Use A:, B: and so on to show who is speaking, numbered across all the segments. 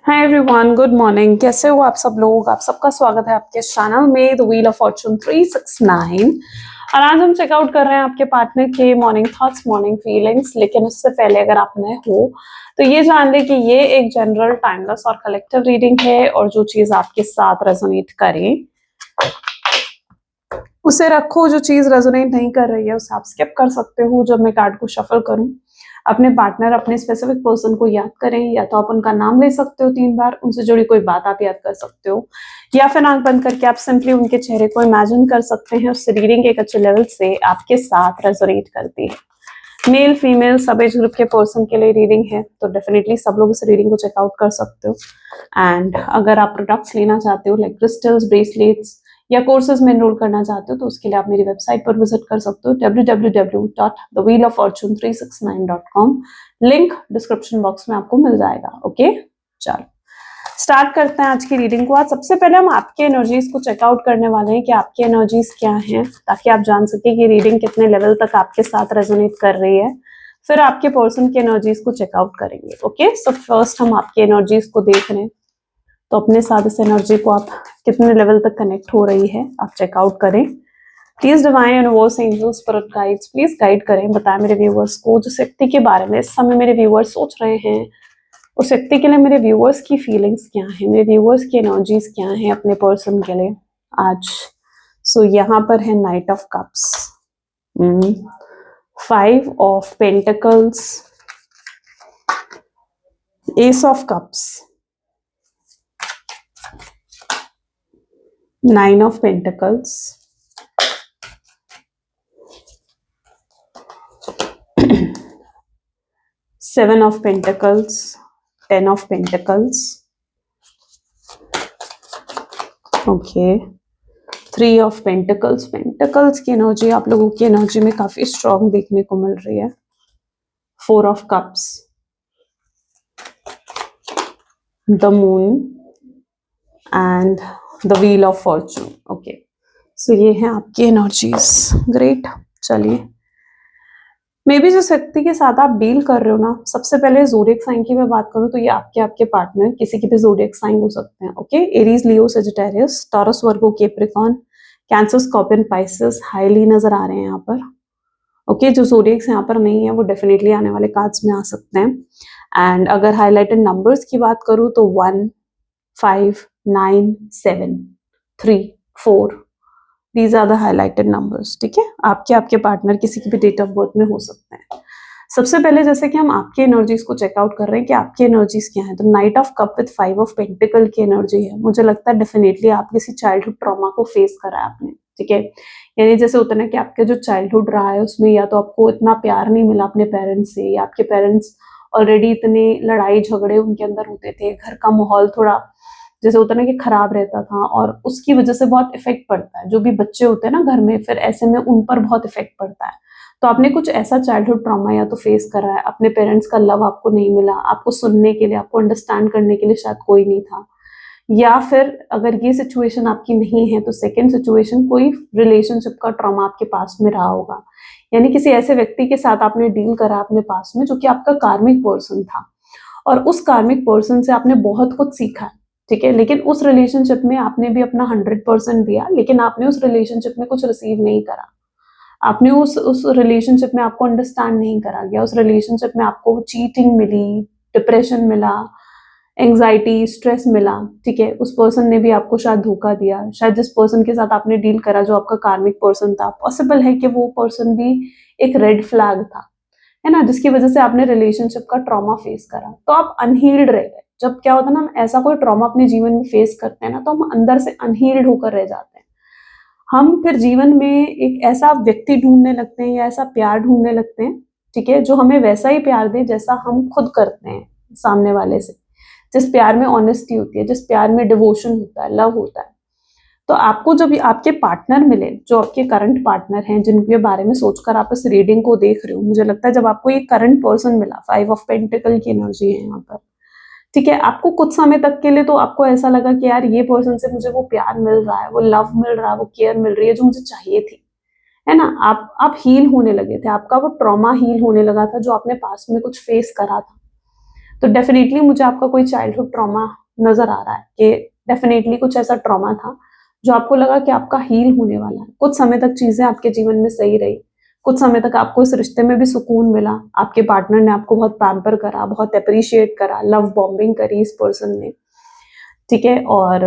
A: Hi everyone, good morning. कैसे हो आप सब लोग? आप सबका स्वागत है आपके चैनल में द व्हील ऑफ फॉर्चून 369। और आज हम चेकआउट कर रहे हैं आपके पार्टनर के मॉर्निंग थॉट्स, मॉर्निंग फीलिंग्स। लेकिन उससे पहले अगर आप नए हो तो ये जान ले कि ये एक जनरल, टाइमलेस और कलेक्टिव रीडिंग है, और जो चीज आपके साथ रेजोनेट करे उसे रखो। जो चीज रेजोनेट नहीं कर रही है उसे आप स्किप कर सकते हो। जब मैं कार्ड को शफल करूं, अपने पार्टनर, अपने स्पेसिफिक पर्सन को याद करें, या तो आप उनका नाम ले सकते हो 3 बार, उनसे जुड़ी कोई बात आप याद कर सकते हो, या फिर आंख बंद करके आप सिंपली उनके चेहरे को इमेजिन कर सकते हैं। उससे रीडिंग एक अच्छे लेवल से आपके साथ रेजोनेट करती है। मेल फीमेल सब एज ग्रुप के पर्सन के लिए रीडिंग है, तो डेफिनेटली सब लोग इस रीडिंग को चेकआउट कर सकते हो। एंड अगर आप प्रोडक्ट्स लेना चाहते हो लाइक क्रिस्टल्स, ब्रेसलेट्स या कोर्सेज में एनरोल करना चाहते हो तो उसके लिए आप मेरी वेबसाइट पर विजिट कर सकते हो www.thewheeloffortune369.com। लिंक डिस्क्रिप्शन बॉक्स में आपको मिल जाएगा। ओके, चलो स्टार्ट करते हैं आज की रीडिंग को। आज सबसे पहले हम आपके एनर्जीज को चेकआउट करने वाले हैं कि आपकी एनर्जीज क्या हैं, ताकि आप जान सके कि रीडिंग कितने लेवल तक आपके साथ रेजोनेट कर रही है। फिर आपके पर्सन की एनर्जीज को चेकआउट करेंगे। ओके, सो फर्स्ट हम आपकी एनर्जीज को देख रहे हैं, तो अपने साथ इस एनर्जी को आप कितने लेवल तक कनेक्ट हो रही है आप चेकआउट करें। Please divine universe, angels, spirit guides please guide करें, बताएं मेरे व्यूअर्स को जिस व्यक्ति के बारे में इस समय मेरे व्यूअर्स सोच रहे हैं, उस व्यक्ति के लिए मेरे व्यूअर्स की फीलिंग्स क्या है, मेरे व्यूअर्स की एनर्जीज क्या है अपने पर्सन के लिए आज। सो यहाँ पर है night of cups, 5 of pentacles, S of cups, 9 of Pentacles, 7 of Pentacles, 10 of Pentacles, okay, 3 of Pentacles। Pentacles की एनर्जी आप लोगों की एनर्जी में काफी स्ट्रॉन्ग देखने को मिल रही है। 4 of Cups, the moon and the wheel of fortune. Okay, so ये है आपकी एनर्जीज। ग्रेट, चलिए मे बी जिस व्यक्ति के साथ आप डील कर रहे हो ना, सबसे पहले जोडिएक साइन की मैं बात करूं तो ये आपके पार्टनर किसी के भी जोडिएक साइन हो सकते हैं। Okay, Aries, Leo, Sagittarius, Taurus, Virgo, Capricorn, Cancer, Scorpion, Pisces highly नजर आ रहे हैं यहाँ पर। ओके, जो जोडिएक्स यहाँ पर नहीं है वो डेफिनेटली आने वाले कार्ड्स में आ सकते हैं। एंड अगर हाईलाइटेड नंबर्स की बात करूं तो 1, 5, 9, 7, 3, 4, these are the highlighted numbers. ठीक है, आपके पार्टनर किसी की भी डेट ऑफ बर्थ में हो सकते हैं। सबसे पहले जैसे कि हम आपकी एनर्जीज को चेकआउट कर रहे हैं कि आपकी एनर्जीज क्या है, तो night of cup with 5 of pentacle की एनर्जी है। मुझे लगता है डेफिनेटली आप किसी चाइल्डहुड ट्रॉमा को फेस करा है आपने। ठीक है, यानी जैसे होता है ना कि आपके जो चाइल्डहुड रहा है उसमें या तो आपको इतना प्यार नहीं मिला अपने पेरेंट्स से, या आपके पेरेंट्स ऑलरेडी इतने लड़ाई झगड़े उनके अंदर होते थे, घर का माहौल थोड़ा जैसे होता है ना कि खराब रहता था, और उसकी वजह से बहुत इफेक्ट पड़ता है। जो भी बच्चे होते हैं ना घर में, फिर ऐसे में उन पर बहुत इफेक्ट पड़ता है। तो आपने कुछ ऐसा चाइल्डहुड ट्रॉमा या तो फेस करा है, अपने पेरेंट्स का लव आपको नहीं मिला, आपको सुनने के लिए, आपको अंडरस्टैंड करने के लिए शायद कोई नहीं था। या फिर अगर ये सिचुएशन आपकी नहीं है तो सेकेंड सिचुएशन कोई रिलेशनशिप का ट्रॉमा आपके पास में रहा होगा, यानी किसी ऐसे व्यक्ति के साथ आपने डील करा अपने पास में जो कि आपका कार्मिक पर्सन था, और उस कार्मिक पर्सन से आपने बहुत कुछ सीखा। ठीक है, लेकिन उस रिलेशनशिप में आपने भी अपना 100% दिया, लेकिन आपने उस रिलेशनशिप में कुछ रिसीव नहीं करा। आपने उस रिलेशनशिप में आपको अंडरस्टैंड नहीं करा गया, उस रिलेशनशिप में आपको चीटिंग मिली, डिप्रेशन मिला, एंग्जाइटी, स्ट्रेस मिला। ठीक है, उस पर्सन ने भी आपको शायद धोखा दिया। शायद जिस पर्सन के साथ आपने डील करा जो आपका कार्मिक पर्सन था, पॉसिबल है कि वो पर्सन भी एक रेड फ्लैग था, है ना, जिसकी वजह से आपने रिलेशनशिप का ट्रॉमा फेस करा, तो आप अनहील्ड रह गए। जब क्या होता है ना, हम ऐसा कोई ट्रॉमा अपने जीवन में फेस करते हैं ना, तो हम अंदर से अनहील्ड होकर रह जाते हैं। हम फिर जीवन में एक ऐसा व्यक्ति ढूंढने लगते हैं या ऐसा प्यार ढूंढने लगते हैं, ठीक है, जो हमें वैसा ही प्यार दे जैसा हम खुद करते हैं सामने वाले से, जिस प्यार में ऑनेस्टी होती है, जिस प्यार में डिवोशन होता है, लव होता है। तो आपको जब आपके पार्टनर मिले, जो आपके करंट पार्टनर हैं, जिनके बारे में सोचकर आप इस रीडिंग को देख रहे हो, मुझे लगता है जब आपको ये करंट पर्सन मिला, 5 ऑफ पेंटिकल की एनर्जी है यहाँ पर। ठीक है, आपको कुछ समय तक के लिए तो आपको ऐसा लगा कि यार ये पर्सन से मुझे वो प्यार मिल रहा है, वो लव मिल रहा है, वो केयर मिल रही है जो मुझे चाहिए थी, है ना। आप हील होने लगे थे, आपका वो ट्रॉमा हील होने लगा था जो आपने पास्ट में कुछ फेस करा था। तो डेफिनेटली मुझे आपका कोई चाइल्डहुड ट्रॉमा नजर आ रहा है कि डेफिनेटली कुछ ऐसा ट्रॉमा था जो आपको लगा कि आपका हील होने वाला है। कुछ समय तक चीजें आपके जीवन में सही रही, कुछ समय तक आपको इस रिश्ते में भी सुकून मिला, आपके पार्टनर ने आपको बहुत पैम्पर करा, बहुत अप्रिशिएट करा, लव बॉम्बिंग करी इस पर्सन ने, ठीक है। और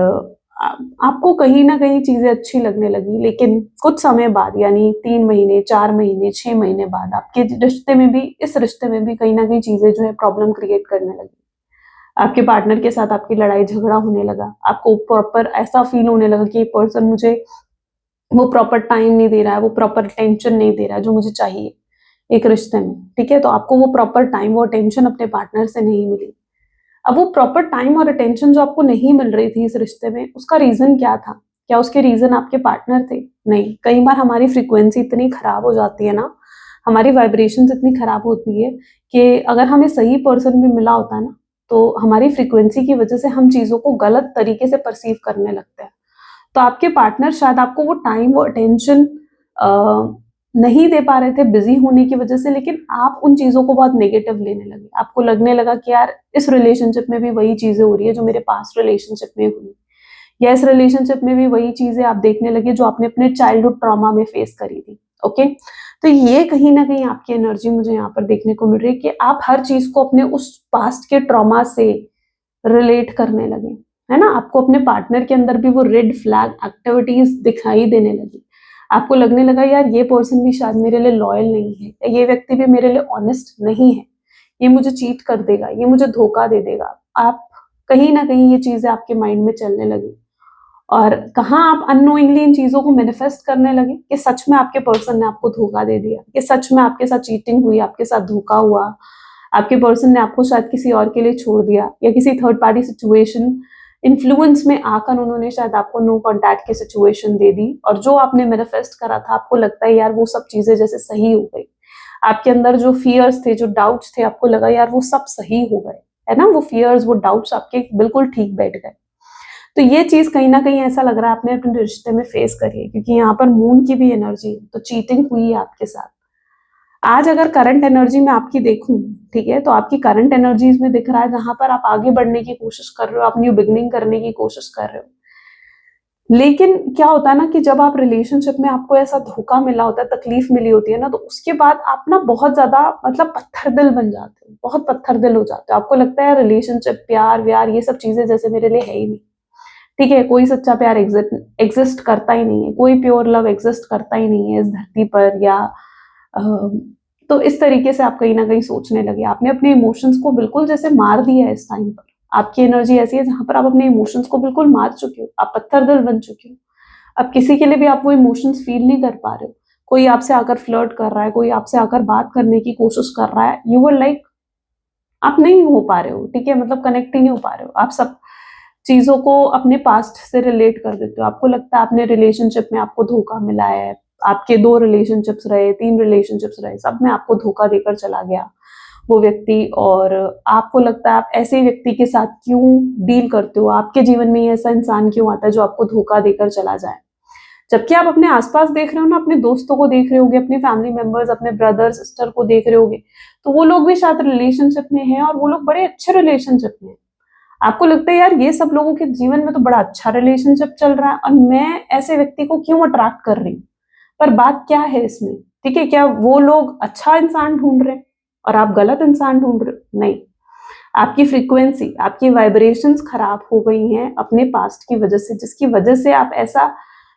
A: आपको कहीं ना कहीं चीजें अच्छी लगने लगी, लेकिन कुछ समय बाद यानी 3 महीने, 4 महीने, 6 महीने बाद आपके रिश्ते में भी, इस रिश्ते में भी कहीं ना कहीं चीजें जो है प्रॉब्लम क्रिएट करने लगी। आपके पार्टनर के साथ आपकी लड़ाई झगड़ा होने लगा, आपको प्रॉपर ऐसा फील होने लगा कि ये पर्सन मुझे वो प्रॉपर टाइम नहीं दे रहा है, वो प्रॉपर अटेंशन नहीं दे रहा है जो मुझे चाहिए एक रिश्ते में, ठीक है। तो आपको वो प्रॉपर टाइम, वो अटेंशन अपने पार्टनर से नहीं मिली। अब वो प्रॉपर टाइम और अटेंशन जो आपको नहीं मिल रही थी इस रिश्ते में, उसका रीजन क्या था? क्या उसके रीजन आपके पार्टनर थे? नहीं। कई बार हमारी फ्रीक्वेंसी इतनी खराब हो जाती है ना, हमारी वाइब्रेशंस इतनी खराब होती है कि अगर हमें सही पर्सन भी मिला होता है ना, तो हमारी फ्रीक्वेंसी की वजह से हम चीजों को गलत तरीके से परसीव करने लगते हैं। तो आपके पार्टनर शायद आपको वो टाइम, वो अटेंशन नहीं दे पा रहे थे बिजी होने की वजह से, लेकिन आप उन चीजों को बहुत नेगेटिव लेने लगे। आपको लगने लगा कि यार इस रिलेशनशिप में भी वही चीजें हो रही है जो मेरे पास्ट रिलेशनशिप में हुई, या इस रिलेशनशिप में भी वही चीजें आप देखने लगे जो आपने अपने चाइल्डहुड ट्रॉमा में फेस करी थी। ओके, तो ये कहीं ना कहीं आपकी एनर्जी मुझे यहाँ पर देखने को मिल रही है कि आप हर चीज को अपने उस पास्ट के ट्रॉमा से रिलेट करने लगे, है ना। आपको अपने पार्टनर के अंदर भी वो रेड फ्लैग एक्टिविटीज दिखाई देने लगी। आपको लगने लगा यार ये पर्सन भी शायद मेरे लिए लॉयल नहीं है, ये व्यक्ति भी मेरे लिए ऑनेस्ट नहीं है, ये मुझे चीट कर देगा, ये मुझे धोखा दे देगा। आप कहीं ना कहीं ये चीजें आपके माइंड में चलने लगी, और कहाँ आप अननोइंगली इन चीजों को मैनिफेस्ट करने लगे कि सच में आपके पर्सन ने आपको धोखा दे दिया, कि सच में आपके साथ चीटिंग हुई, आपके साथ धोखा हुआ, आपके पर्सन ने आपको शायद किसी और के लिए छोड़ दिया, या किसी थर्ड पार्टी सिचुएशन इन्फ्लुएंस में आकर उन्होंने शायद आपको नो कॉन्टैक्ट की सिचुएशन दे दी, और जो आपने मैनिफेस्ट करा था आपको लगता है यार वो सब चीजें जैसे सही हो गई। आपके अंदर जो फियर्स थे, जो डाउट्स थे, आपको लगा यार वो सब सही हो गए, है ना। वो फियर्स, वो डाउट्स आपके बिल्कुल ठीक बैठ गए। तो ये चीज कहीं ना कहीं ऐसा लग रहा है आपने अपने रिश्ते में फेस करी है, क्योंकि यहाँ पर मून की भी एनर्जी है, तो चीटिंग हुई है आपके साथ। आज अगर करंट एनर्जी में आपकी देखूं, ठीक है, तो आपकी करंट एनर्जीज में दिख रहा है जहां पर आप आगे बढ़ने की कोशिश कर रहे हो, आप न्यू बिगनिंग करने की कोशिश कर रहे हो। लेकिन क्या होता है ना कि जब आप रिलेशनशिप में आपको ऐसा धोखा मिला होता है, तकलीफ मिली होती है ना, तो उसके बाद आप ना बहुत ज्यादा मतलब पत्थर दिल बन जाते हो, बहुत पत्थर दिल हो जाते हो। आपको लगता है रिलेशनशिप, प्यार व्यार, ये सब चीजें जैसे मेरे लिए है ही नहीं, ठीक है। कोई सच्चा प्यार एग्जिस्ट करता ही नहीं है, कोई प्योर लव एग्जिस्ट करता ही नहीं है इस धरती पर, या तो इस तरीके से आप कहीं ना कहीं सोचने लगे। आपने अपने इमोशंस को बिल्कुल जैसे मार दिया है इस टाइम पर। आपकी एनर्जी ऐसी है जहां पर आप अपने इमोशंस को बिल्कुल मार चुके हो, आप पत्थर दिल बन चुके हो। अब किसी के लिए भी आप वो इमोशंस फील नहीं कर पा रहे हो। कोई आपसे आकर फ्लर्ट कर रहा है, कोई आपसे आकर बात करने की कोशिश कर रहा है, यू वर लाइक आप नहीं हो पा रहे हो, ठीक है, मतलब कनेक्ट ही नहीं हो पा रहे हो। आप सब चीजों को अपने पास्ट से रिलेट कर देते हो। आपको लगता है अपने रिलेशनशिप में आपको धोखा मिला है, आपके 2 रिलेशनशिप्स रहे, 3 रिलेशनशिप्स रहे, सब में आपको धोखा देकर चला गया वो व्यक्ति, और आपको लगता है आप ऐसे व्यक्ति के साथ क्यों डील करते हो, आपके जीवन में ऐसा इंसान क्यों आता है जो आपको धोखा देकर चला जाए। जबकि आप अपने आसपास देख रहे हो ना, अपने दोस्तों को देख रहे होगे, अपने फैमिली मेंबर्स, अपने ब्रदर सिस्टर को देख रहे होगे, तो वो लोग भी शायद रिलेशनशिप में हैं, और वो लोग बड़े अच्छे रिलेशनशिप में हैं। आपको लगता है यार ये सब लोगों के जीवन में तो बड़ा अच्छा रिलेशनशिप चल रहा है, और मैं ऐसे व्यक्ति को क्यों अट्रैक्ट कर रही हूँ। पर बात क्या है इसमें, ठीक है, क्या वो लोग अच्छा इंसान ढूंढ रहे हैं और आप गलत इंसान ढूंढ रहे हो? नहीं। आपकी फ्रीक्वेंसी, आपकी वाइब्रेशंस खराब हो गई हैं अपने पास्ट की वजह से, जिसकी वजह से आप ऐसा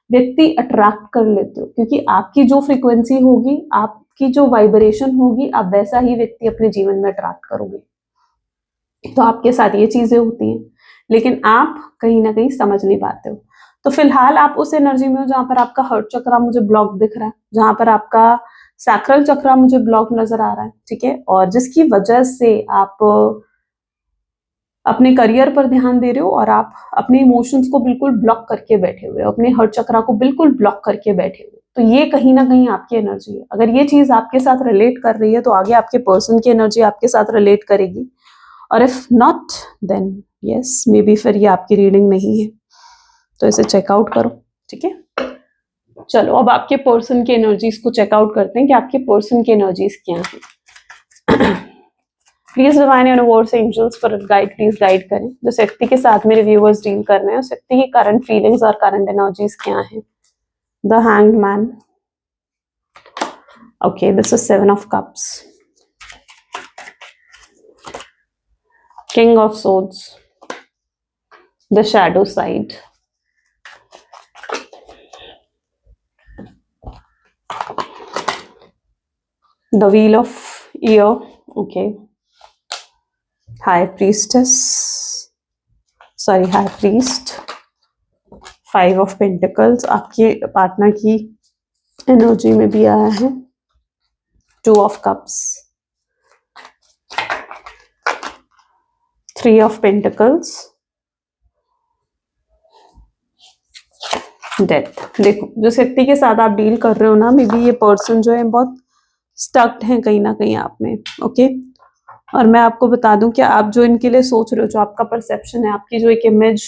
A: व्यक्ति अट्रैक्ट कर लेते हो, क्योंकि आपकी जो फ्रीक्वेंसी होगी, आपकी जो वाइब्रेशन होगी, आप वैसा ही व्यक्ति अपने जीवन में अट्रैक्ट करोगे। तो आपके साथ ये चीजें होती हैं, लेकिन आप कहीं ना कहीं समझ नहीं पाते हो। तो फिलहाल आप उस एनर्जी में हो जहां पर आपका हर्ट चक्रा मुझे ब्लॉक दिख रहा है, जहां पर आपका सैक्रल चक्रा मुझे ब्लॉक नजर आ रहा है, ठीक है, और जिसकी वजह से आप अपने करियर पर ध्यान दे रहे हो, और आप अपने इमोशंस को बिल्कुल ब्लॉक करके बैठे हुए हो, अपने हर्ट चक्रा को बिल्कुल ब्लॉक करके बैठे हुए। तो ये कहीं ना कहीं आपकी एनर्जी है। अगर ये चीज आपके साथ रिलेट कर रही है तो आगे आपके पर्सन की एनर्जी आपके साथ रिलेट करेगी, और if not then yes maybe फिर ये आपकी रीडिंग नहीं है, तो इसे चेकआउट करो, ठीक है। चलो अब आपके पर्सन की एनर्जीज को चेकआउट करते हैं कि आपके पर्सन की एनर्जीज क्या है। प्लीज डिवाइन यूनिवर्स एंजल्स पर गाइड, प्लीज गाइड करें जो व्यक्ति के साथ मेरे व्यूअर्स डील कर रहे हैं उस व्यक्ति की करंट फीलिंग्स और करंट एनर्जीज क्या हैं। The hanged man, okay, this is 7 of cups, king of swords, the shadow side, the wheel of ear, okay, high priestess, sorry, high priest, 5 of pentacles, आपके पार्टनर की energy में भी आया है, 2 of cups, 3 of pentacles, death. देखो जो व्यक्ति के साथ आप डील कर रहे हो ना, मे बी ये पर्सन जो है बहुत स्टक्ड है कहीं ना कहीं आप में, ओके। और मैं आपको बता दूं कि आप जो इनके लिए सोच रहे हो, जो आपका परसेप्शन है, आपकी जो एक इमेज,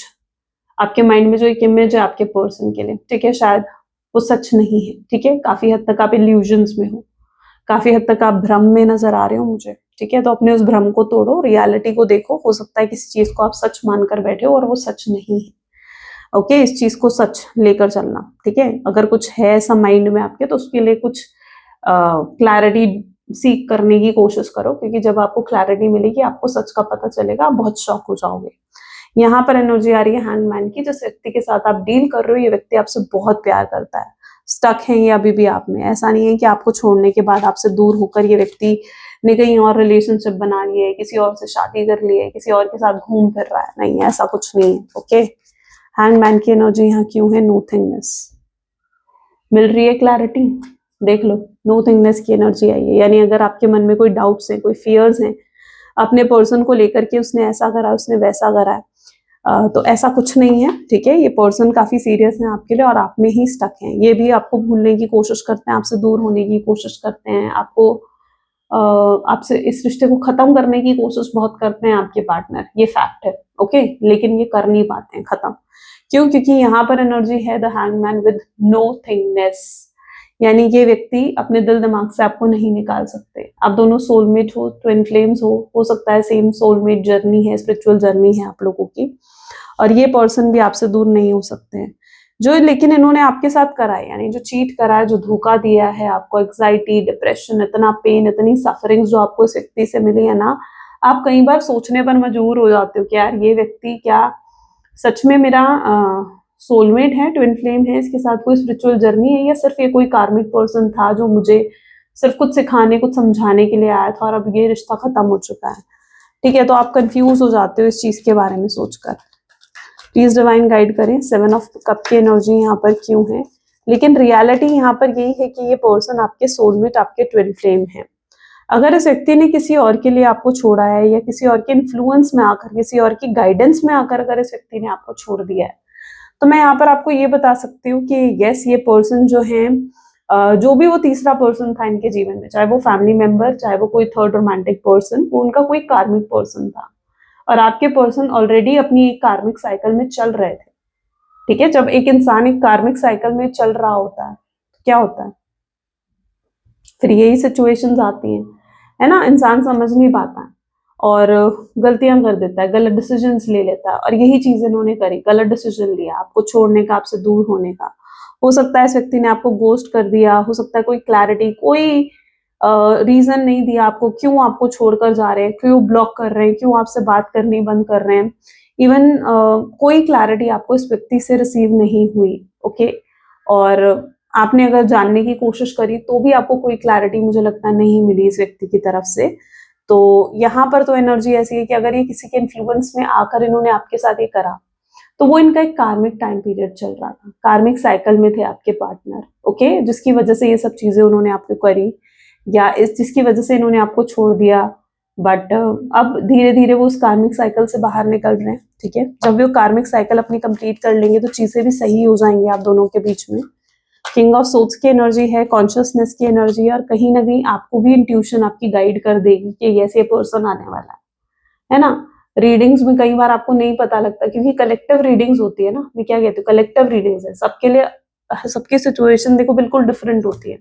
A: आपके माइंड में जो एक इमेज है आपके पर्सन के लिए, ठीक है, शायद वो सच नहीं है, ठीक है। काफी हद तक आप इल्यूजन्स में हो, काफी हद तक आप भ्रम में नजर आ रहे हो मुझे, ठीक है। तो अपने उस भ्रम को तोड़ो, रियलिटी को देखो। हो सकता है किसी चीज को आप सच मानकर बैठे हो और वो सच नहीं है, ओके। इस चीज को सच लेकर चलना, ठीक है। अगर कुछ है ऐसा माइंड में आपके, तो उसके लिए कुछ क्लैरिटी सीख करने की कोशिश करो, क्योंकि जब आपको क्लैरिटी मिलेगी, आपको सच का पता चलेगा, आप बहुत शॉक हो जाओगे। यहाँ पर एनर्जी आ रही है हैंगमैन की। जिस व्यक्ति के साथ आप डील कर रहे हो, ये व्यक्ति आपसे बहुत प्यार करता है, स्टक है ये अभी भी आप में। ऐसा नहीं है कि आपको छोड़ने के बाद आपसे दूर होकर ये व्यक्ति ने कहीं और रिलेशनशिप बना लिया है, किसी और से शादी कर ली है, किसी और के साथ घूम फिर रहा है, नहीं, ऐसा कुछ नहीं है, ओके। हैंगमैन की एनर्जी यहाँ क्यों है? नोथिंगनेस मिल रही है, क्लैरिटी देख लो, नोथिंगनेस की एनर्जी आई है। यानी अगर आपके मन में कोई डाउट्स हैं, कोई फियर्स हैं अपने पर्सन को लेकर के, उसने ऐसा करा, उसने वैसा करा है, तो ऐसा कुछ नहीं है, ठीक है। ये पर्सन काफी सीरियस है आपके लिए और आप में ही स्टक हैं। ये भी आपको भूलने की कोशिश करते हैं, आपसे दूर होने की कोशिश करते हैं, आपको आपसे इस रिश्ते को खत्म करने की कोशिश बहुत करते हैं आपके पार्टनर, ये फैक्ट है, ओके। लेकिन ये कर नहीं पाते हैं खत्म, क्यों? क्योंकि यहाँ पर एनर्जी है द हैंगमैन विद नोथिंगनेस। यानी ये व्यक्ति अपने दिल दिमाग से आपको नहीं निकाल सकते। आप दोनों सोलमेट हो, ट्विन फ्लेम्स हो सकता है सेम सोलमेट जर्नी है, स्पिरिचुअल जर्नी है आप लोगों की, और ये पर्सन भी आपसे दूर नहीं हो सकते हैं। जो लेकिन इन्होंने आपके साथ करा है, यानी जो चीट करा है, जो धोखा दिया है आपको, एग्जाइटी, डिप्रेशन, इतना पेन, इतनी सफरिंग जो आपको इस व्यक्ति से मिली है ना, आप कई बार सोचने पर मजबूर हो जाते हो कि यार ये व्यक्ति क्या सच में मेरा सोलमेट है, ट्विन फ्लेम है, इसके साथ कोई स्पिरिचुअल जर्नी है, या सिर्फ ये कोई कार्मिक पर्सन था जो मुझे सिर्फ कुछ सिखाने, कुछ समझाने के लिए आया था और अब ये रिश्ता खत्म हो चुका है, ठीक है। तो आप कंफ्यूज हो जाते हो इस चीज के बारे में सोचकर। प्लीज डिवाइन गाइड करें 7 ऑफ कप की एनर्जी यहाँ पर क्यों है। लेकिन रियलिटी यहाँ पर यही है कि ये पर्सन आपके सोलमेट, आपके ट्विन फ्लेम है। अगर इस व्यक्ति ने किसी और के लिए आपको छोड़ा है, या किसी और के इन्फ्लुएंस में आकर, किसी और की गाइडेंस में आकर अगर इस व्यक्ति ने आपको छोड़ दिया है, तो मैं यहाँ पर आपको ये बता सकती हूँ कि यस, ये पर्सन जो है, जो भी वो तीसरा पर्सन था इनके जीवन में, चाहे वो फैमिली मेंबर, चाहे वो कोई थर्ड रोमांटिक पर्सन, वो उनका कोई कार्मिक पर्सन था। और आपके पर्सन ऑलरेडी अपनी एक कार्मिक साइकिल में चल रहे थे, ठीक है। जब एक इंसान एक कार्मिक साइकिल में चल रहा होता है तो क्या होता है, फिर यही सिचुएशंस आती हैं, है ना। इंसान समझ नहीं पाता है और गलतियां कर देता है, गलत डिसीजंस ले लेता है, और यही चीज इन्होंने करी, गलत डिसीजन लिया आपको छोड़ने का, आपसे दूर होने का। हो सकता है इस व्यक्ति ने आपको गोस्ट कर दिया, हो सकता है कोई क्लैरिटी, कोई रीजन नहीं दिया आपको, क्यों आपको छोड़कर जा रहे हैं, क्यों ब्लॉक कर रहे हैं, क्यों आपसे बात करनी बंद कर रहे हैं। इवन कोई क्लैरिटी आपको इस व्यक्ति से रिसीव नहीं हुई, ओके। और आपने अगर जानने की कोशिश करी तो भी आपको कोई क्लैरिटी, मुझे लगता है, नहीं मिली इस व्यक्ति की तरफ से। तो यहाँ पर तो एनर्जी ऐसी है कि अगर ये किसी के इन्फ्लुएंस में आकर इन्होंने आपके साथ ये करा, तो वो इनका एक कार्मिक टाइम पीरियड चल रहा था, कार्मिक साइकिल में थे आपके पार्टनर, ओके, जिसकी वजह से ये सब चीजें उन्होंने आपको करी, या इस जिसकी वजह से इन्होंने आपको छोड़ दिया। बट अब धीरे धीरे वो उस कार्मिक साइकिल से बाहर निकल रहे हैं, ठीक है। जब वो कार्मिक साइकिल अपनी कंप्लीट कर लेंगे तो चीजें भी सही हो जाएंगी आप दोनों के बीच में। किंग ऑफ सोर्ड्स की एनर्जी है, कॉन्शियसनेस की एनर्जी है, और कहीं ना कहीं आपको भी इंट्यूशन आपकी गाइड कर देगी कि ये पर्सन आने वाला है ना। रीडिंग्स में कई बार आपको नहीं पता लगता, क्योंकि कलेक्टिव रीडिंग्स होती है ना, मैं क्या कहती हूँ, कलेक्टिव रीडिंग्स है, सबके लिए सबकी सिचुएशन देखो बिल्कुल डिफरेंट होती है।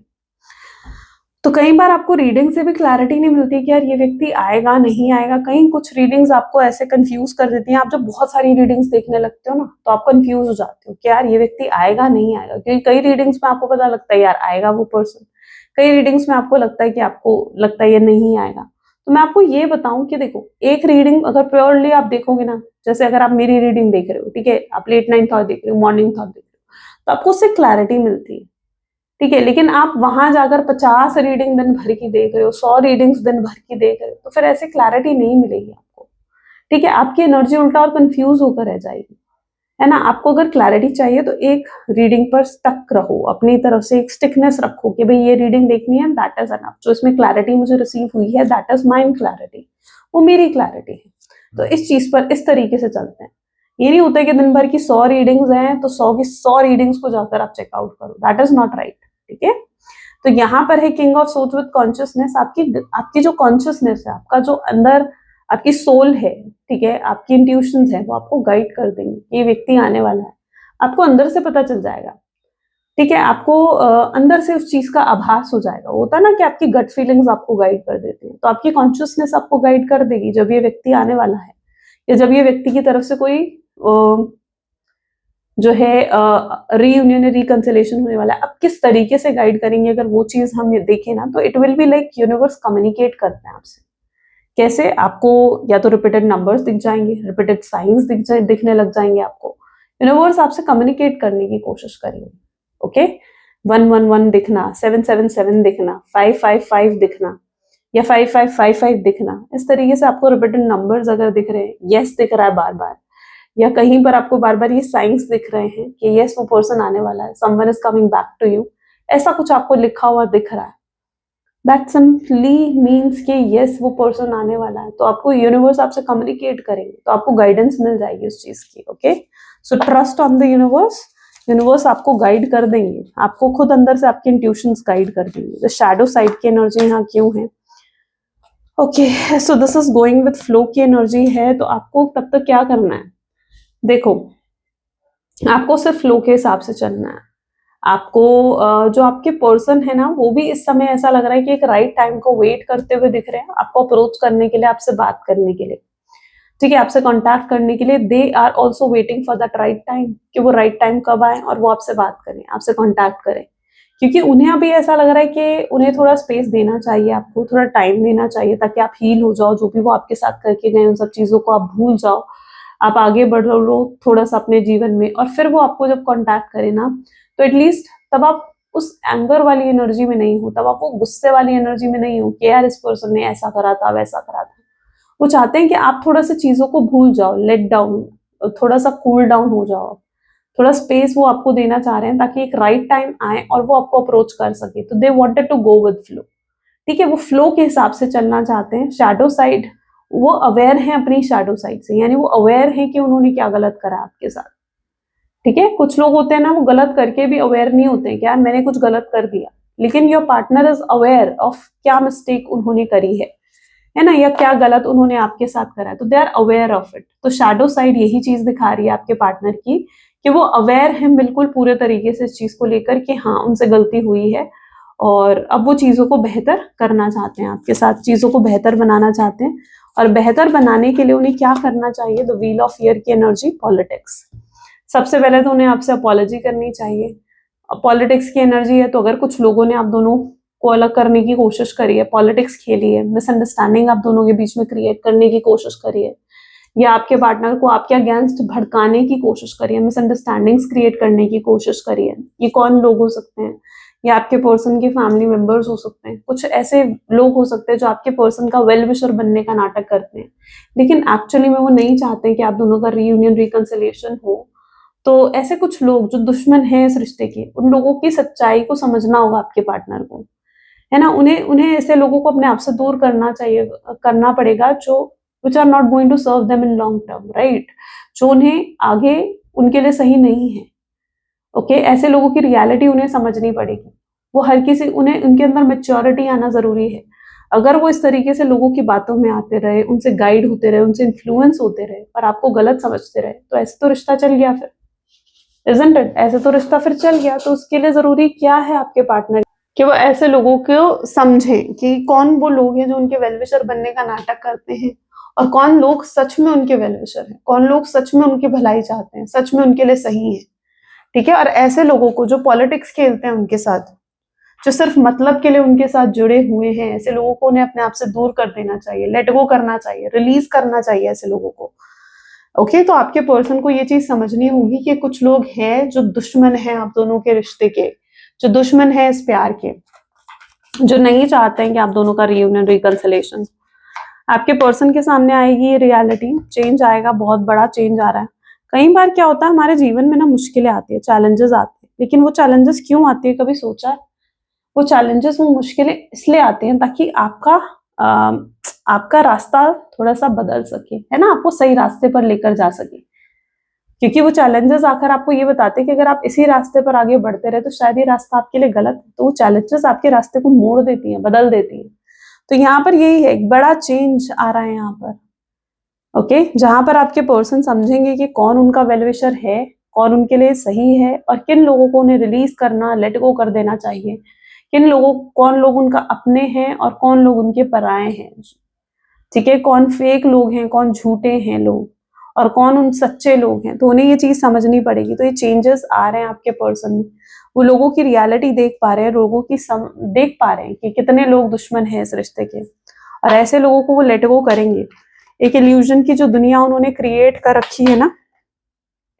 A: तो कई बार आपको रीडिंग से भी क्लैरिटी नहीं मिलती कि यार ये व्यक्ति आएगा नहीं आएगा। कहीं कुछ रीडिंग्स आपको ऐसे कंफ्यूज कर देती हैं। आप जब बहुत सारी रीडिंग्स देखने लगते हो ना, तो आप कंफ्यूज हो जाते हो कि यार ये व्यक्ति आएगा नहीं आएगा, क्योंकि कई रीडिंग्स में आपको पता लगता है यार आएगा वो पर्सन, कई रीडिंग्स में आपको लगता है कि आपको लगता है ये नहीं आएगा। तो मैं आपको ये बताऊं कि देखो, एक रीडिंग अगर प्योरली आप देखोगे ना, जैसे अगर आप मेरी रीडिंग देख रहे हो, ठीक है, आप लेट नाइट थॉट देख रहे हो, मॉर्निंग थॉट देख रहे हो, तो आपको उससे क्लैरिटी मिलती है, ठीक है। लेकिन आप वहां जाकर 50 रीडिंग दिन भर की देख रहे हो, 100 रीडिंग्स दिन भर की देख रहे हो, तो फिर ऐसे क्लैरिटी नहीं मिलेगी आपको, ठीक है। आपकी एनर्जी उल्टा और कंफ्यूज होकर रह जाएगी, है ना। आपको अगर क्लैरिटी चाहिए तो एक रीडिंग पर स्टक रहो, अपनी तरफ से एक स्टिकनेस रखो कि भाई ये रीडिंग देखनी है, दैट इज एनफ। जो इसमें क्लैरिटी मुझे रिसीव हुई है, दैट इज माइंड क्लैरिटी, वो मेरी क्लैरिटी है। तो इस चीज पर इस तरीके से चलते हैं। ये नहीं होता है कि दिन भर की 100 रीडिंग्स हैं तो 100 की 100 रीडिंग्स को जाकर आप चेकआउट करो, दैट इज नॉट राइट, ठीक है। तो यहाँ पर है king of swords with consciousness. आपकी जो कॉन्शियसनेस है, आपका जो अंदर आपकी सोल है, ठीक है, आपकी इंट्यूशंस है, वो आपको गाइड कर देंगे ये व्यक्ति आने वाला है। आपको अंदर से पता चल जाएगा, ठीक है। आपको अंदर से उस चीज का आभास हो जाएगा। होता है ना कि आपकी गट फीलिंग्स आपको गाइड कर देती है, तो आपकी कॉन्शियसनेस आपको गाइड कर देगी जब ये व्यक्ति आने वाला है, या जब ये व्यक्ति की तरफ से कोई जो है रीयूनियन रिकंसिलेशन होने वाला है। अब किस तरीके से गाइड करेंगे, अगर वो चीज हम देखें ना, तो it will be like universe communicate करते हैं आपसे। कैसे? आपको या तो रिपीटेड नंबर्स दिख जाएंगे, रिपीटेड साइंस दिखने लग जाएंगे आपको। यूनिवर्स आपसे कम्युनिकेट करने की कोशिश करेंगे, ओके। 111 दिखना, 777 दिखना, 555 दिखना, या 5555 दिखना, इस तरीके से आपको रिपीटेड नंबर्स अगर दिख रहे हैं, यस दिख रहा है बार बार, या कहीं पर आपको बार बार ये साइंस दिख रहे हैं कि यस वो पर्सन आने वाला है, someone is coming back to you, ऐसा कुछ आपको लिखा हुआ दिख रहा है, दैट सिंपली मीन्स कि यस वो पर्सन आने वाला है। तो आपको यूनिवर्स आपसे कम्युनिकेट करेंगे, तो आपको गाइडेंस मिल जाएगी उस चीज की, okay. So trust on the universe. Universe आपको गाइड कर देंगे, आपको खुद अंदर से आपकी इंट्यूशंस गाइड कर देंगे। शैडो साइड की एनर्जी यहाँ क्यों है, okay. So this is going with flow की एनर्जी है, तो आपको तब तक क्या करना है, देखो, आपको सिर्फ फ्लो के हिसाब से चलना है। आपको जो आपके पर्सन है ना, वो भी इस समय ऐसा लग रहा है कि एक राइट टाइम को वेट करते हुए दिख रहे हैं, आपको अप्रोच करने के लिए, आपसे बात करने के लिए, ठीक है, आपसे कांटेक्ट करने के लिए। They are also waiting for that right time, कि वो राइट टाइम कब आए और वो आपसे बात करें, आपसे कांटेक्ट करें, क्योंकि उन्हें अभी ऐसा लग रहा है कि उन्हें थोड़ा स्पेस देना चाहिए, आपको थोड़ा टाइम देना चाहिए, ताकि आप हील हो जाओ, जो भी वो आपके साथ करके गए उन सब चीजों को आप भूल जाओ, आप आगे बढ़ लो थोड़ा सा अपने जीवन में। और फिर वो आपको जब कांटेक्ट करे ना, तो एटलीस्ट तब आप उस एंगर वाली एनर्जी में नहीं हो, तब आप वो गुस्से वाली एनर्जी में नहीं हो कि यार इस पर्सन ने ऐसा करा था, वैसा करा था। वो चाहते हैं कि आप थोड़ा सा चीजों को भूल जाओ, लेट डाउन, थोड़ा सा कूल डाउन हो जाओ, थोड़ा स्पेस वो आपको देना चाह रहे हैं, ताकि एक राइट टाइम आए और वो आपको अप्रोच कर सके। तो they wanted to go with flow, ठीक है, वो फ्लो के हिसाब से चलना चाहते हैं। शैडो साइड, वो अवेयर हैं अपनी शैडो साइड से, यानी वो अवेयर हैं कि उन्होंने क्या गलत करा आपके साथ, ठीक है। कुछ लोग होते हैं ना, वो गलत करके भी अवेयर नहीं होते हैं कि यार मैंने कुछ गलत कर दिया, लेकिन your partner is aware of क्या मिस्टेक उन्होंने करी है ना, या क्या गलत उन्होंने आपके साथ करा है, तो they are aware of it. तो शैडो साइड यही चीज दिखा रही है आपके पार्टनर की, कि वो अवेयर हैं बिल्कुल पूरे तरीके से इस चीज को लेकर कि हाँ उनसे गलती हुई है, और अब वो चीजों को बेहतर करना चाहते हैं, आपके साथ चीजों को बेहतर बनाना चाहते हैं। और बेहतर बनाने के लिए उन्हें क्या करना चाहिए, द व्हील ऑफ ईयर की एनर्जी, पॉलिटिक्स। सबसे पहले तो उन्हें आपसे अपॉलॉजी करनी चाहिए। पॉलिटिक्स की एनर्जी है, तो अगर कुछ लोगों ने आप दोनों को अलग करने की कोशिश करी है, पॉलिटिक्स खेली है, मिसअंडरस्टैंडिंग आप दोनों के बीच में क्रिएट करने की कोशिश करी है, या आपके पार्टनर को आपके अगेंस्ट भड़काने की कोशिश करी है, मिसअंडरस्टैंडिंग्स क्रिएट करने की कोशिश करी है, ये कौन लोग हो सकते हैं, या आपके पर्सन के फैमिली मेंबर्स हो सकते हैं, कुछ ऐसे लोग हो सकते हैं जो आपके पर्सन का वेल विशर बनने का नाटक करते हैं, लेकिन एक्चुअली में वो नहीं चाहते कि आप दोनों का रीयूनियन रिकंसिलिएशन हो। तो ऐसे कुछ लोग जो दुश्मन हैं इस रिश्ते के, उन लोगों की सच्चाई को समझना होगा आपके पार्टनर को, है ना। उन्हें उन्हें ऐसे लोगों को अपने आप से दूर करना चाहिए, करना पड़ेगा, जो which are not going to serve them in long term, right, जो उन्हें आगे उनके लिए सही नहीं है, ओके। ऐसे लोगों की रियलिटी उन्हें समझनी पड़ेगी। वो हर किसी, उन्हें उनके अंदर मेच्योरिटी आना जरूरी है। अगर वो इस तरीके से लोगों की बातों में आते रहे, उनसे गाइड होते रहे, उनसे इन्फ्लुएंस होते रहे, और आपको गलत समझते रहे, तो ऐसे तो रिश्ता चल गया फिर, इजंट इट, ऐसे तो रिश्ता फिर चल गया। तो उसके लिए जरूरी क्या है आपके पार्टनर, कि वो ऐसे लोगों को समझें कि कौन वो लोग हैं जो उनके वेलविशर बनने का नाटक करते हैं और कौन लोग सच में उनके वेलविशर हैं, कौन लोग सच में उनकी भलाई चाहते हैं, सच में उनके लिए सही है। ठीक है, और ऐसे लोगों को जो पॉलिटिक्स खेलते हैं उनके साथ, जो सिर्फ मतलब के लिए उनके साथ जुड़े हुए हैं, ऐसे लोगों को उन्हें अपने आप से दूर कर देना चाहिए, लेट गो करना चाहिए, रिलीज करना चाहिए ऐसे लोगों को। ओके, तो आपके पर्सन को ये चीज समझनी होगी कि कुछ लोग हैं जो दुश्मन हैं आप दोनों के रिश्ते के, जो दुश्मन है इस प्यार के, जो नहीं चाहते हैं कि आप दोनों का रियूनियन, रिकंसिलेशन। आपके पर्सन के सामने आएगी ये रियलिटी, चेंज आएगा, बहुत बड़ा चेंज आ रहा है। कई बार क्या होता है हमारे जीवन में ना, मुश्किलें आती है, चैलेंजेस आते हैं, लेकिन वो चैलेंजेस क्यों आती है कभी सोचा है? वो चैलेंजेस, वो मुश्किलें इसलिए आती हैं ताकि आपका रास्ता थोड़ा सा बदल सके, है ना, आपको सही रास्ते पर लेकर जा सके। क्योंकि वो चैलेंजेस आकर आपको ये बताते हैं कि अगर आप इसी रास्ते पर आगे बढ़ते रहे तो शायद ये रास्ता आपके लिए गलत है। तो वो चैलेंजेस आपके रास्ते को मोड़ देती हैं, बदल देती हैं। तो यहाँ पर यही है, एक बड़ा चेंज आ रहा है यहाँ पर। ओके, जहां पर आपके पर्सन समझेंगे कि कौन उनका वेलविशर है, कौन उनके लिए सही है, और किन लोगों को उन्हें रिलीज करना, लेट गो कर देना चाहिए, किन लोगों, कौन लोग उनका अपने हैं और कौन लोग उनके पराए हैं। ठीक है, कौन फेक लोग हैं, कौन झूठे हैं लोग, और कौन उन सच्चे लोग हैं। तो उन्हें ये चीज समझनी पड़ेगी। तो ये चेंजेस आ रहे हैं आपके पर्सन में, वो लोगों की रियलिटी देख पा रहे हैं, लोगों की देख पा रहे हैं कि कितने लोग दुश्मन हैं इस रिश्ते के, और ऐसे लोगों को वो लेट गो करेंगे। एक इल्यूजन की जो दुनिया उन्होंने क्रिएट कर रखी है ना,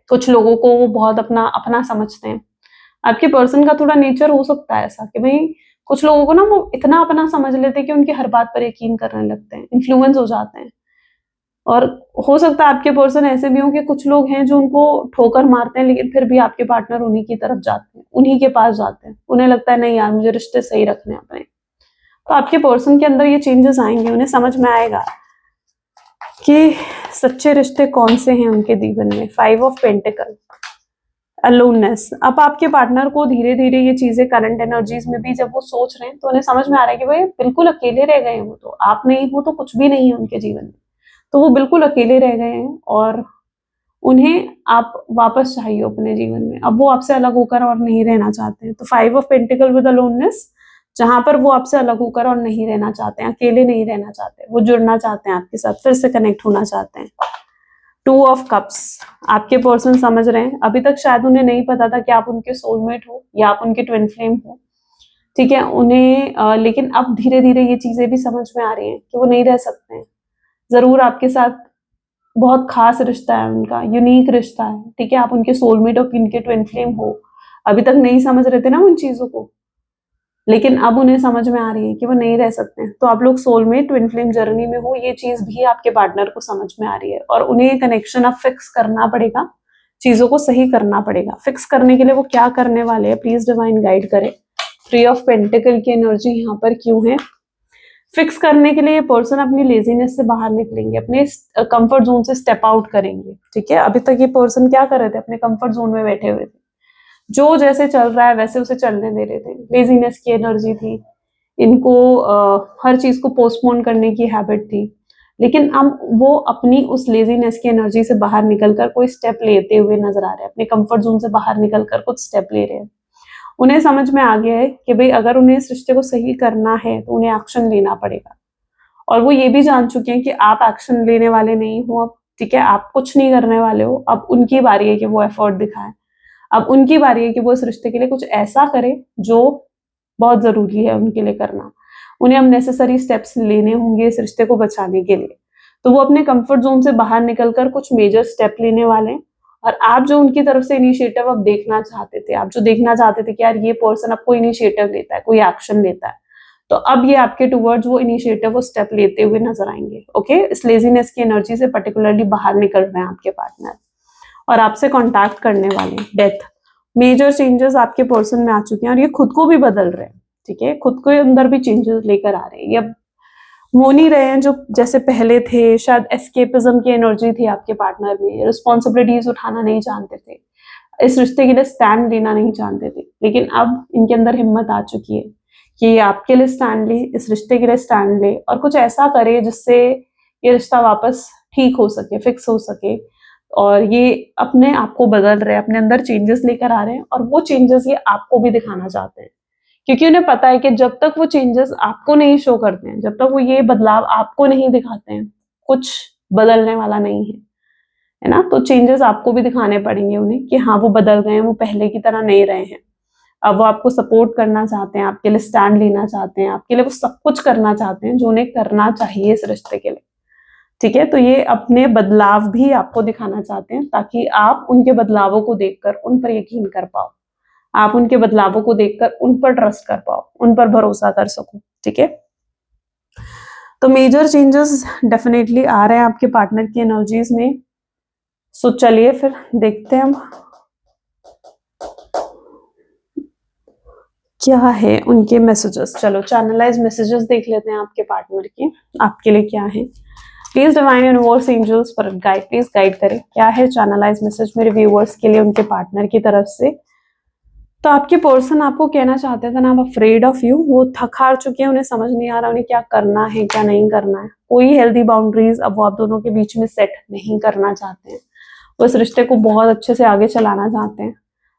A: कुछ लोगों को वो बहुत अपना अपना समझते हैं। आपके पर्सन का थोड़ा नेचर हो सकता है ऐसा कि भाई कुछ लोगों को ना वो इतना अपना समझ लेते हैं कि उनकी हर बात पर यकीन करने लगते हैं, इन्फ्लुएंस हो जाते हैं। और हो सकता है आपके पर्सन ऐसे भी हों कि कुछ लोग हैं जो उनको ठोकर मारते हैं, लेकिन फिर भी आपके पार्टनर उन्हीं की तरफ जाते हैं, उन्हीं के पास जाते हैं। उन्हें लगता है नहीं यार, मुझे रिश्ते सही रखने हैं अपने। तो आपके पर्सन के अंदर ये चेंजेस आएंगे, उन्हें समझ में आएगा कि सच्चे रिश्ते कौन से हैं उनके जीवन में। 5 ऑफ पेंटिकल, अलोननेस। अब आपके पार्टनर को धीरे धीरे ये चीजें करंट एनर्जीज में भी जब वो सोच रहे हैं तो उन्हें समझ में आ रहा है कि भाई बिल्कुल अकेले रह गए हैं वो, तो आप नहीं हो तो कुछ भी नहीं है उनके जीवन में। तो वो बिल्कुल अकेले रह गए हैं और उन्हें आप वापस चाहिए अपने जीवन में। अब वो आपसे अलग होकर और नहीं रहना चाहते हैं। तो 5 ऑफ पेंटिकल विद अलोननेस, जहां पर वो आपसे अलग होकर और नहीं रहना चाहते हैं, अकेले नहीं रहना चाहते, वो जुड़ना चाहते हैं आपके साथ, फिर से कनेक्ट होना चाहते हैं। 2 ऑफ कप्स, आपके पर्सन समझ रहे हैं, अभी तक शायद उन्हें नहीं पता था कि आप उनके सोलमेट हो या आप उनके ट्विन फ्लेम हो। ठीक है, उन्हें लेकिन अब धीरे धीरे ये चीजें भी समझ में आ रही हैं कि वो नहीं रह सकते हैं। जरूर आपके साथ बहुत खास रिश्ता है उनका, यूनिक रिश्ता है। ठीक है, आप उनके सोलमेट और उनके ट्विन फ्लेम हो। अभी तक नहीं समझ रहे थे ना उन चीजों को, लेकिन अब उन्हें समझ में आ रही है कि वो नहीं रह सकते हैं। तो आप लोग सोलमेट ट्विन फ्लेम जर्नी में हो, ये चीज भी आपके पार्टनर को समझ में आ रही है, और उन्हें ये कनेक्शन अब फिक्स करना पड़ेगा, चीजों को सही करना पड़ेगा। फिक्स करने के लिए वो क्या करने वाले हैं, प्लीज डिवाइन गाइड करें। 3 ऑफ पेंटिकल की एनर्जी यहाँ पर क्यों है? फिक्स करने के लिए ये पर्सन अपनी लेजीनेस से बाहर निकलेंगे, अपने कंफर्ट जोन से स्टेप आउट करेंगे। ठीक है, अभी तक ये पर्सन क्या कर रहे थे, अपने कंफर्ट जोन में बैठे हुए थे, जो जैसे चल रहा है वैसे उसे चलने दे रहे थे। लेजीनेस की एनर्जी थी इनको, हर चीज को पोस्टपोन करने की हैबिट थी। लेकिन अब वो अपनी उस लेजीनेस की एनर्जी से बाहर निकलकर कोई स्टेप लेते हुए नजर आ रहे हैं, अपने कंफर्ट जोन से बाहर निकलकर कुछ स्टेप ले रहे हैं। उन्हें समझ में आ गया है कि भाई अगर उन्हें इस रिश्ते को सही करना है तो उन्हें एक्शन लेना पड़ेगा। और वो ये भी जान चुके हैं कि आप एक्शन लेने वाले नहीं हो अब। ठीक है, आप कुछ नहीं करने वाले हो। अब उनकी बारी है कि वो एफर्ट दिखाएं। अब उनकी बारी है कि वो इस रिश्ते के लिए कुछ ऐसा करे जो बहुत जरूरी है उनके लिए करना। उन्हें अब नेसेसरी स्टेप्स लेने होंगे इस रिश्ते को बचाने के लिए। तो वो अपने कंफर्ट जोन से बाहर निकलकर कुछ मेजर स्टेप लेने वाले हैं। और आप जो उनकी तरफ से इनिशिएटिव अब देखना चाहते थे, आप जो देखना चाहते थे कि यार ये पर्सन अब कोई इनिशिएटिव लेता है, कोई एक्शन लेता है, तो अब ये आपके टुवर्ड्स वो इनिशिएटिव, वो स्टेप लेते हुए नजर आएंगे। ओके, इस लेजीनेस की एनर्जी से पर्टिकुलरली बाहर निकल रहे हैं आपके पार्टनर और आपसे कॉन्टैक्ट करने वाले हैं। डेथ, मेजर चेंजेस आपके पर्सन में आ चुके हैं और ये खुद को भी बदल रहे हैं। ठीक है, खुद के अंदर भी चेंजेस लेकर आ रहे हैं। ये अब हो नहीं रहे हैं जो जैसे पहले थे। शायद एस्केपिज्म की एनर्जी थी आपके पार्टनर में, रिस्पॉन्सिबिलिटीज उठाना नहीं जानते थे, इस रिश्ते के लिए स्टैंड लेना नहीं जानते थे। लेकिन अब इनके अंदर हिम्मत आ चुकी है कि ये आपके लिए स्टैंड ले, इस रिश्ते के लिए स्टैंड ले और कुछ ऐसा करे जिससे ये रिश्ता वापस ठीक हो सके, फिक्स हो सके। और ये अपने आप को बदल रहे हैं, अपने अंदर चेंजेस लेकर आ रहे हैं और वो चेंजेस ये आपको भी दिखाना चाहते हैं क्योंकि उन्हें पता है कि जब तक वो चेंजेस आपको नहीं शो करते हैं, जब तक वो ये बदलाव आपको नहीं दिखाते हैं, कुछ बदलने वाला नहीं है ना? तो चेंजेस आपको भी दिखाने पड़ेंगे उन्हें कि हाँ, वो बदल गए हैं, वो पहले की तरह नहीं रहे हैं। अब वो आपको सपोर्ट करना चाहते हैं, आपके लिए स्टैंड लेना चाहते हैं, आपके लिए वो सब कुछ करना चाहते हैं जो उन्हें करना चाहिए इस रिश्ते के लिए। ठीक है? तो ये अपने बदलाव भी आपको दिखाना चाहते हैं ताकि आप उनके बदलावों को देखकर उन पर यकीन कर पाओ। आप उनके बदलावों को देखकर उन पर ट्रस्ट कर पाओ, उन पर भरोसा कर सको। ठीक है? तो मेजर चेंजेस डेफिनेटली आ रहे हैं आपके पार्टनर की एनर्जीज में। सो चलिए फिर देखते हैं हम क्या है उनके मैसेजेस। चलो चैनलाइज मैसेजेस देख लेते हैं आपके पार्टनर के, आपके लिए क्या है। प्लीज डिवाइन यूनिवर्स एंजल्स पर गाइड, प्लीज गाइड करें क्या है चैनलाइज मैसेज मेरे व्यूअर्स के लिए उनके पार्टनर की तरफ से। तो आपके पर्सन आपको कहना चाहते थे ना, आप अफ्रेड ऑफ यू, वो थक हार चुके हैं, उन्हें समझ नहीं आ रहा उन्हें क्या करना है क्या नहीं करना है। कोई हेल्दी बाउंड्रीज अब वो आप दोनों के बीच में सेट नहीं करना चाहते हैं। वो इस रिश्ते को बहुत अच्छे से आगे चलाना चाहते हैं।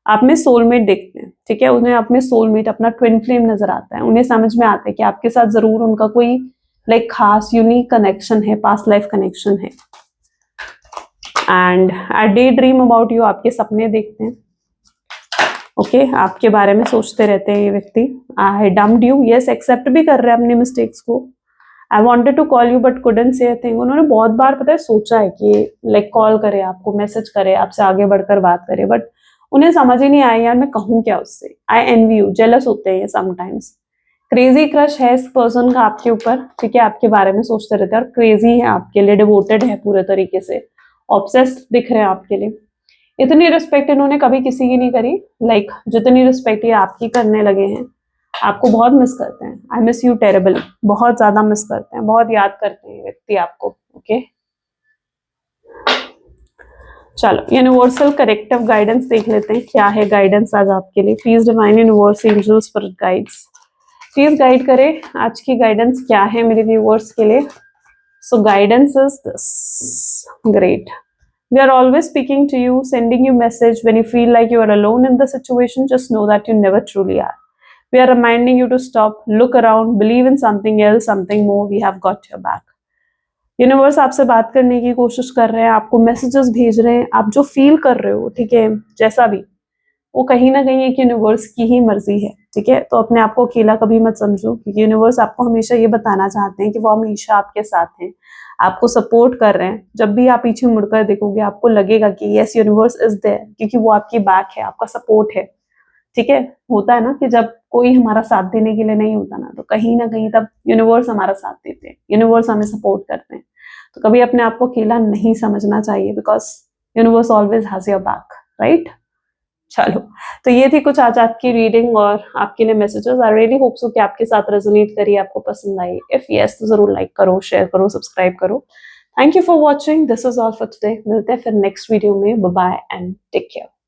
A: आप में सोलमेट देखते हैं, ठीक है, उन्हें आप में सोलमेट अपना ट्विन फ्लेम नजर आता है। उन्हें समझ में आता है कि आपके साथ जरूर उनका कोई लाइक खास यूनिक कनेक्शन है, पास्ट लाइफ कनेक्शन है। And I day dream about you, आपके सपने देखते हैं। ओके आपके बारे में सोचते रहते हैं ये व्यक्ति। I dumped you, yes accept भी कर रहे हैं अपने मिस्टेक्स को। I wanted to call you but couldn't say a thing, उन्होंने बहुत बार पता है सोचा है कि लाइक कॉल करे आपको, मैसेज करे, आपसे आगे बढ़कर बात करे, बट उन्हें समझ ही नहीं आया यार मैं कहूँ क्या उससे। आई एनवी यू, जेलस होते हैं समटाइम्स। क्रेजी क्रश है इस पर्सन का आपके ऊपर, ठीक है, आपके बारे में सोचते रहते हैं और क्रेजी है आपके लिए, डिवोटेड है पूरे तरीके से, ऑब्सेस्ड दिख रहे हैं आपके लिए। इतनी रिस्पेक्ट इन्होंने कभी किसी की नहीं करी, लाइक जितनी रिस्पेक्ट ये आपकी करने लगे हैं। आपको बहुत मिस करते हैं, आई मिस यू टेरेबली, बहुत ज्यादा मिस करते हैं, बहुत याद करते हैं व्यक्ति आपको। ओके चलो यूनिवर्सल करेक्टिव गाइडेंस देख लेते हैं क्या है गाइडेंस आज आपके लिए। Please divine universe angels for guides, please guide करें आज की गाइडेंस क्या है मेरे व्यूअर्स के लिए। So guidance is this, great. We are always speaking to you, sending you message when you feel like you are alone in the situation. Just know that you never truly are. We are reminding you to stop, look around, believe in something else, something more. We have got your back. Universe आपसे बात करने की कोशिश कर रहे हैं, आपको messages भेज रहे हैं, आप जो फील कर रहे हो, ठीक है, जैसा भी, वो कहीं ना कहीं एक यूनिवर्स की ही मर्जी है। ठीक है, तो अपने आप को अकेला कभी मत समझो, क्योंकि यूनिवर्स आपको हमेशा ये बताना चाहते हैं कि वो हमेशा आपके साथ हैं, आपको सपोर्ट कर रहे हैं। जब भी आप पीछे मुड़कर देखोगे आपको लगेगा कि यस यूनिवर्स इज देयर, क्योंकि वो आपकी बैक है, आपका सपोर्ट है। ठीक है, होता है ना कि जब कोई हमारा साथ देने के लिए नहीं होता ना, तो कहीं ना कहीं तब यूनिवर्स हमारा साथ देते हैं, यूनिवर्स हमें सपोर्ट करते हैं। तो कभी अपने आप को अकेला नहीं समझना चाहिए, because universe always has your back, right. चलो, तो ये थी कुछ आज आपकी रीडिंग और आपके लिए messages. I really hope so कि आपके साथ रेजोनेट करी, आपको पसंद आई। इफ यस तो जरूर लाइक करो, शेयर करो, सब्सक्राइब करो। Thank you for watching, this is all for today. मिलते हैं फिर नेक्स्ट वीडियो में। Bye bye and take care.